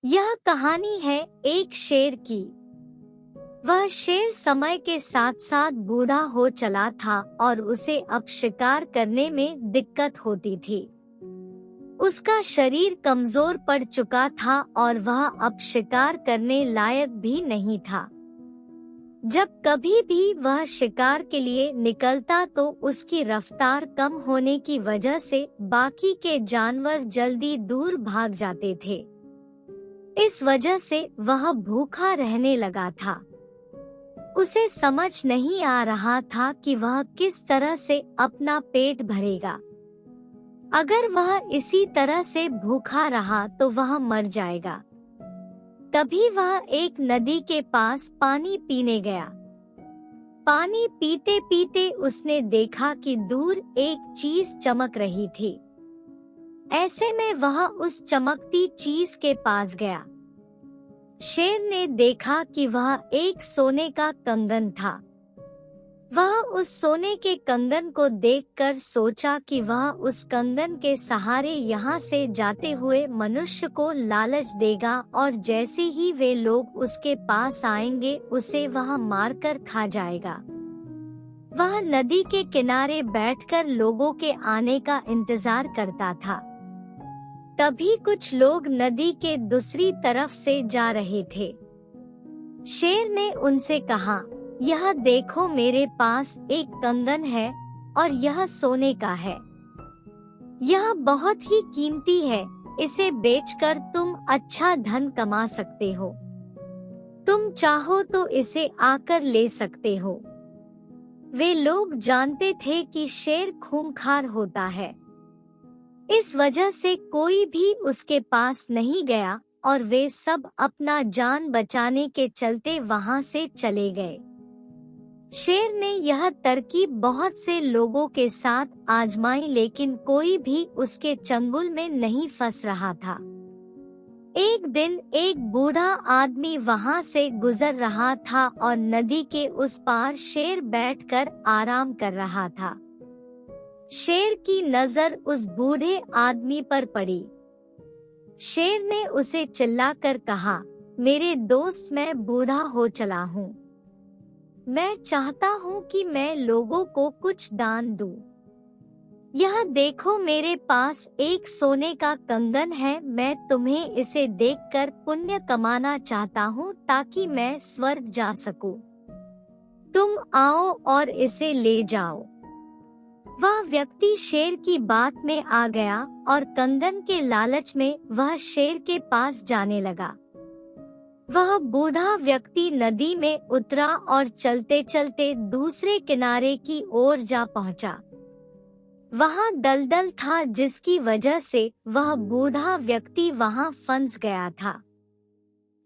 यह कहानी है एक शेर की। वह शेर समय के साथ साथ बूढ़ा हो चला था और उसे अब शिकार करने में दिक्कत होती थी। उसका शरीर कमजोर पड़ चुका था और वह अब शिकार करने लायक भी नहीं था। जब कभी भी वह शिकार के लिए निकलता तो उसकी रफ्तार कम होने की वजह से बाकी के जानवर जल्दी दूर भाग जाते थे। इस वजह से वह भूखा रहने लगा था। उसे समझ नहीं आ रहा था कि वह किस तरह से अपना पेट भरेगा। अगर वह इसी तरह से भूखा रहा तो वह मर जाएगा। तभी वह एक नदी के पास पानी पीने गया। पानी पीते पीते उसने देखा कि दूर एक चीज चमक रही थी। ऐसे में वह उस चमकती चीज के पास गया। शेर ने देखा कि वह एक सोने का कंगन था। वह उस सोने के कंगन को देखकर सोचा कि वह उस कंगन के सहारे यहाँ से जाते हुए मनुष्य को लालच देगा और जैसे ही वे लोग उसके पास आएंगे उसे वह मारकर खा जाएगा। वह नदी के किनारे बैठकर लोगों के आने का इंतजार करता था। तभी कुछ लोग नदी के दूसरी तरफ से जा रहे थे। शेर ने उनसे कहा, यह देखो, मेरे पास एक कंगन है और यह सोने का है। यह बहुत ही कीमती है। इसे बेचकर तुम अच्छा धन कमा सकते हो। तुम चाहो तो इसे आकर ले सकते हो। वे लोग जानते थे कि शेर खूंखार होता है। इस वजह से कोई भी उसके पास नहीं गया और वे सब अपना जान बचाने के चलते वहां से चले गए। शेर ने यह तरकीब बहुत से लोगों के साथ आजमाई लेकिन कोई भी उसके चंगुल में नहीं फंस रहा था। एक दिन एक बूढ़ा आदमी वहां से गुजर रहा था और नदी के उस पार शेर बैठकर आराम कर रहा था। शेर की नजर उस बूढ़े आदमी पर पड़ी। शेर ने उसे चिल्लाकर कहा, मेरे दोस्त, मैं बूढ़ा हो चला हूँ। मैं चाहता हूँ कि मैं लोगों को कुछ दान दूं। यह देखो, मेरे पास एक सोने का कंगन है। मैं तुम्हें इसे देखकर पुण्य कमाना चाहता हूँ ताकि मैं स्वर्ग जा सकूं। तुम आओ और इसे ले जाओ। वह व्यक्ति शेर की बात में आ गया और कंगन के लालच में वह शेर के पास जाने लगा। वह बूढ़ा व्यक्ति नदी में उतरा और चलते चलते दूसरे किनारे की ओर जा पहुंचा। वहां दलदल था जिसकी वजह से वह बूढ़ा व्यक्ति वहां फंस गया था।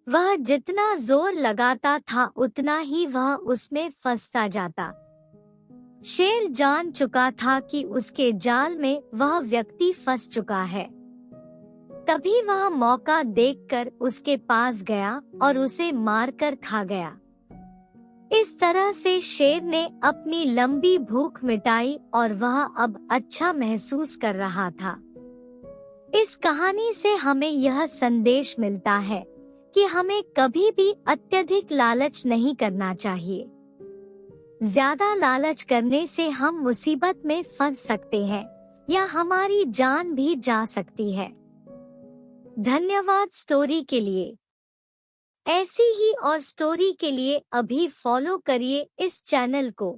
वह जितना जोर लगाता था उतना ही वह उसमें फंसता जाता। शेर जान चुका था कि उसके जाल में वह व्यक्ति फंस चुका है। तभी वह मौका देखकर उसके पास गया और उसे मारकर खा गया। इस तरह से शेर ने अपनी लंबी भूख मिटाई और वह अब अच्छा महसूस कर रहा था। इस कहानी से हमें यह संदेश मिलता है कि हमें कभी भी अत्यधिक लालच नहीं करना चाहिए। ज्यादा लालच करने से हम मुसीबत में फंस सकते हैं या हमारी जान भी जा सकती है। धन्यवाद स्टोरी के लिए। ऐसी ही और स्टोरी के लिए अभी फॉलो करिए इस चैनल को।